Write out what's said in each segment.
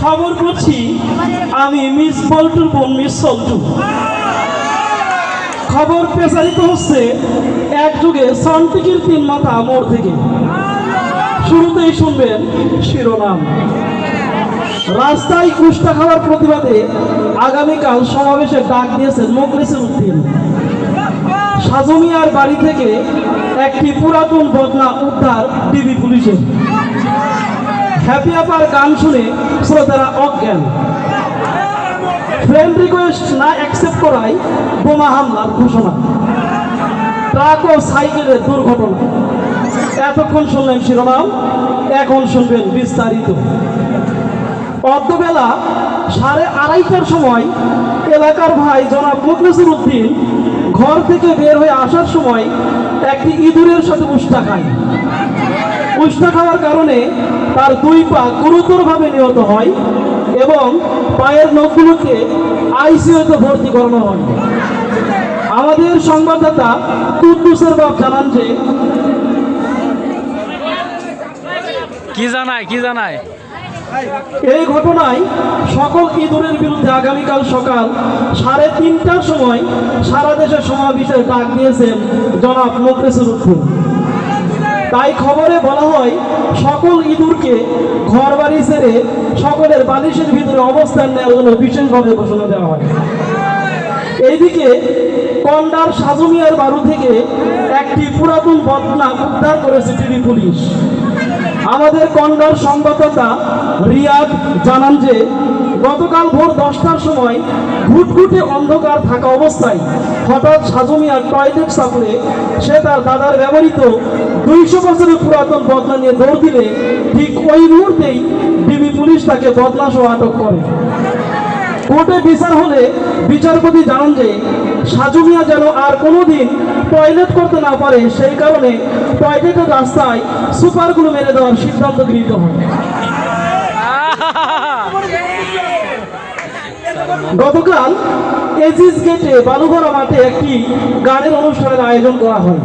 খবর করছি আমি মিস বল্টুর বোন মিস সল্টু। খবর প্রচারিত হচ্ছে এক যুগে সন্টিকির 3 মাথা মোড় থেকে। শুরুতেই শুনবেন শিরোনাম। রাস্তায় কুষ্টা খাওয়ার প্রতিবাদে আগামীকাল সমাবেশের ডাক দিয়েছেন মোখলেসুর উদ্দিন। সাজমিয়ার বাড়ি থেকে একটি পুরাতন বদনা উদ্ধার ডিবি পুলিশের। হ্যাপি আপার গান শুনে শ্রোতারা অজ্ঞান। ফ্রেন্ড রিকোয়েস্ট না অ্যাকসেপ্ট করায় বোমা হামলার ঘোষণা। ট্রাক ও সাইকেলের দুর্ঘটনা। এতক্ষণ শুনলেন শিরোনাম, এখন শুনবেন বিস্তারিত। অর্ধবেলা 2:30টার সময় এলাকার ভাই জনাব মোখলেসুর উদ্দিন ঘর থেকে বের হয়ে আসার সময় একটি ইঁদুরের সাথে উষ্টা খায়। উষ্টা খাওয়ার কারণে তার 2 পা গুরুতরভাবে নিহত হয় এবং পায়ের নখগুলোকে আইসিইউতে ভর্তি করানো হয়। আমাদের সংবাদদাতা কুদ্দুসের বাপ জানান যে কি জানায় এই ঘটনায় সকল ইঁদুরের বিরুদ্ধে আগামীকাল সকাল 3:30টার সময় সারা দেশে সমাবেশের ডাক দিয়েছেন জনাব মোখলেসুর উদ্দিন। তাই খবরে বলা হয় সকল ইঁদুরকে ঘর বাড়ি ছেড়ে সকলের বালিশের ভিতরে অবস্থান নেওয়ার জন্য বিশেষভাবে ঘোষণা দেওয়া হয়। এইদিকে কন্ডার সাজমিয়ার বাড়ি থেকে একটি পুরাতন বদনা উদ্ধার করেছে ডিবি পুলিশ। আমাদের কন্ডার সংবাদদাতা রিয়াদ জানান যে গতকাল ভোর 10টার সময় ঘুটঘুটে অন্ধকার থাকা অবস্থায় হঠাৎ সাজমিয়ার টয়লেট সাপুরে সে তার দাদার ব্যবহৃত 200 বছরের পুরাতন বদনা নিয়ে দৌড় দিলে ঠিক ওই মুহূর্তেই ডিবি পুলিশ তাকে বদনা সহ আটক করে। কোর্টে বিচার হলে বিচারপতি জানান যে সাজমিয়া যেন আর কোনোদিন টয়লেট করতে না পারে সেই কারণে টয়লেটের রাস্তায় সুপারগুলো মেরে দেওয়ার সিদ্ধান্ত গৃহীত হয়। গতকাল এজিস গেটে বালুঘরা মাঠে একটি গানের অনুষ্ঠানের আয়োজন করা হয়।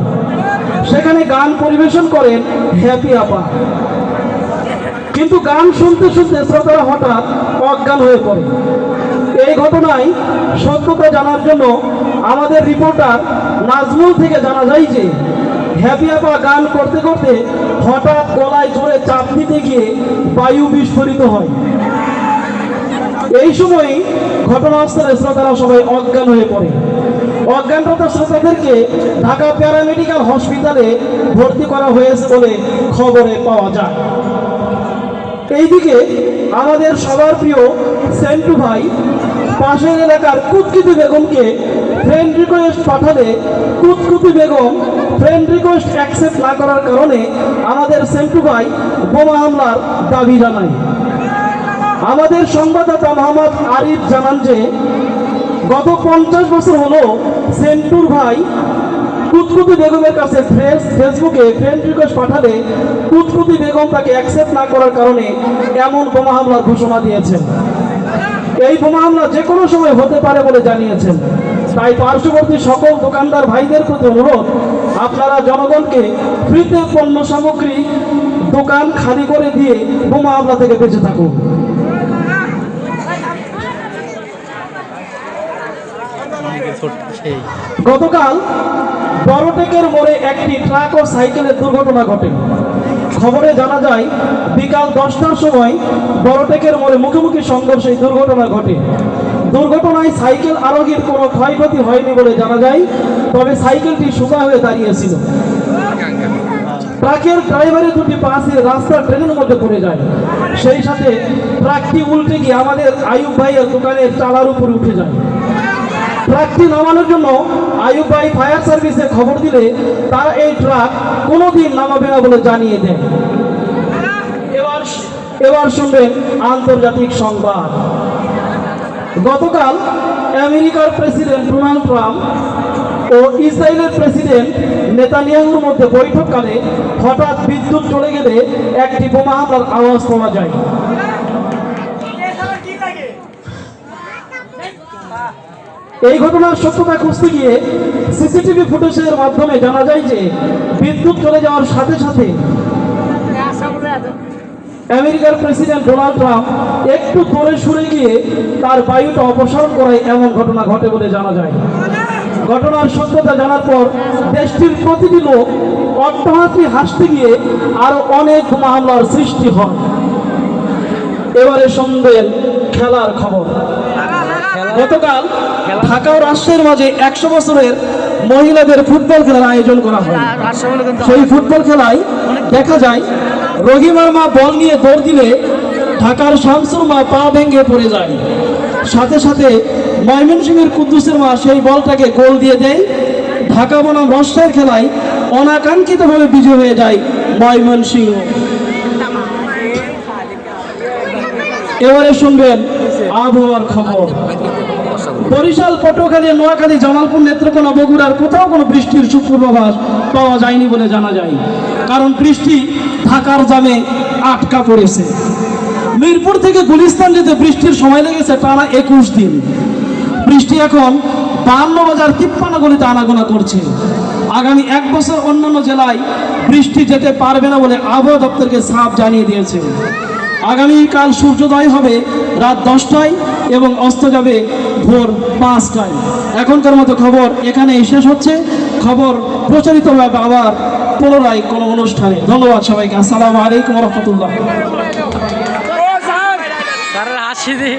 সেখানে গান পরিবেশন করেন হ্যাপি আপা। কিন্তু গান শুনতে শুনতে শ্রোতারা হঠাৎ অজ্ঞান হয়ে পড়ে। এই ঘটনায় সত্যতা জানার জন্য আমাদের রিপোর্টার নাজমুল থেকে জানা যায় যে হ্যাপি আপা গান করতে করতে হঠাৎ গলায় জোরে চাপ দিতে গিয়ে বায়ু বিস্ফোরিত হয়। এই সময় ঘটনাস্থলে শ্রোতারা সবাই অজ্ঞান হয়ে পড়ে। অজ্ঞানরত শ্রোতাদেরকে ঢাকা প্যারামেডিক্যাল হসপিটালে ভর্তি করা হয়েছে বলে খবরে পাওয়া যায়। এইদিকে আমাদের সবার প্রিয় সেন্টু ভাই পাশের এলাকার কুতকুতি বেগমকে ফ্রেন্ড রিকোয়েস্ট পাঠালে কুতকুতি বেগম ফ্রেন্ড রিকোয়েস্ট অ্যাকসেপ্ট না করার কারণে আমাদের সেন্টু ভাই বোমা হামলার দাবি জানায়। আমাদের সংবাদদাতা মোহাম্মদ আরিফ জানান যে গত 50 বছর হলো সেন্টুর ভাই কুতকুতি বেগমের কাছে ফেসবুকে ফ্রেন্ড রিকোয়েস্ট পাঠালে কুতকুতি বেগম তাকে অ্যাকসেপ্ট না করার কারণে এমন বোমা হামলার ঘোষণা দিয়েছেন। এই বোমা হামলা যে কোনো সময় হতে পারে বলে জানিয়েছেন। তাই পার্শ্ববর্তী সকল দোকানদার ভাইদের প্রতি অনুরোধ, আপনারা জনগণকে ফ্রিতে পণ্য সামগ্রী দোকান খালি করে দিয়ে বোমা হামলা থেকে বেঁচে থাকুন। গতকাল বড়টেকের মোড়ে একটি ট্রাক ও সাইকেলের দুর্ঘটনা ঘটে। খবরে জানা যায় বিকাল 10টার সময় বড়টেকের মোড়ে মুখোমুখি সংঘর্ষে দুর্ঘটনা ঘটে। দুর্ঘটনায় সাইকেল আরোহীর কোনো ক্ষয়ক্ষতি হয়নি বলে জানা যায়, তবে সাইকেলটি শুকা হয়ে দাঁড়িয়েছিল। ট্রাকের ড্রাইভারের 2টি পা ছিঁড়ে রাস্তার ট্রেনের মধ্যে পড়ে যায়। সেই সাথে ট্রাকটি উল্টে গিয়ে আমাদের আয়ুব ভাইয়ের দোকানের চালার উপরে উঠে যায়। ট্রাকটি নামানোর জন্য আয়ুব ভাই ফায়ার সার্ভিসে খবর দিলে তারা এই ট্রাক কোনোদিন নামাবে না বলে জানিয়ে দেন। এবার শুনবেন আন্তর্জাতিক সংবাদ। গতকাল আমেরিকার প্রেসিডেন্ট ডোনাল্ড ট্রাম্প ও ইসরায়েলের প্রেসিডেন্ট নেতানিয়াহুর মধ্যে বৈঠককালে হঠাৎ বিদ্যুৎ চলে গেলে একটি বোমা হামলার আওয়াজ পাওয়া যায়। এই ঘটনার সত্যতা খুঁজতে গিয়ে সিসিটিভি ফুটেজের মাধ্যমে জানা যায় যে বিদ্যুৎ চলে যাওয়ার সাথে সাথে আমেরিকার প্রেসিডেন্ট ডোনাল্ড ট্রাম্প একটু দূরে সরে গিয়ে তার বায়ুটা অপসারণ করায় এমন ঘটনা ঘটে বলে জানা যায়। ঘটনার সত্যতা জানার পর দেশটির প্রতিটি লোক অট্টহাসি হাসতে গিয়ে আরো অনেক মামলার সৃষ্টি হয়। এবারে শুনবেন খেলার খবর। গতকাল ঢাকা ও রাজশাহীর মাঝে 100 বছরের মহিলাদের ফুটবল খেলার আয়োজন করা হয়। সেই ফুটবল খেলায় দেখা যায় রহিমার মা বল নিয়ে দৌড় দিলে ঢাকার শামসুর মা পা ভেঙে পড়ে যায়। সাথে সাথে ময়মনসিংহের কুদ্দুসের মা সেই বলটাকে গোল দিয়ে দেয়। ঢাকা বনাম রাজশাহীর খেলায় অনাকাঙ্ক্ষিতভাবে বিজয় হয়ে যায় ময়মনসিংহ। এবারে শুনবেন আবহাওয়ার খবর। বরিশাল, পটুয়াখালী, নোয়াখালী, জামালপুর, নেত্রকোনা, বগুড়ার কোথাও কোনো বৃষ্টির সুপূর্বাভাস পাওয়া যায়নি বলে জানা যায়। কারণ বৃষ্টি ঢাকার জামে আটকা পড়েছে। মিরপুর থেকে গুলিস্তান যেতে বৃষ্টির সময় লেগেছে টানা 21 দিন। বৃষ্টি এখন 52 বাজার 53 গলিতে আনাগোনা করছে। আগামী 1 বছর অন্যান্য জেলায় বৃষ্টি যেতে পারবে না বলে আবহাওয়া দপ্তরকে সাফ জানিয়ে দিয়েছে। আগামীকাল সূর্যোদয় হবে রাত 10টায় এবং অস্ত যাবে ভোর 5টায়। এখনকার মতো খবর এখানেই শেষ হচ্ছে। খবর প্রচারিত হবে আবার পুনরায় কোনো অনুষ্ঠানে। ধন্যবাদ সবাইকে। আসসালামু আলাইকুম রহমতুল্লাহ। হাসি দিয়ে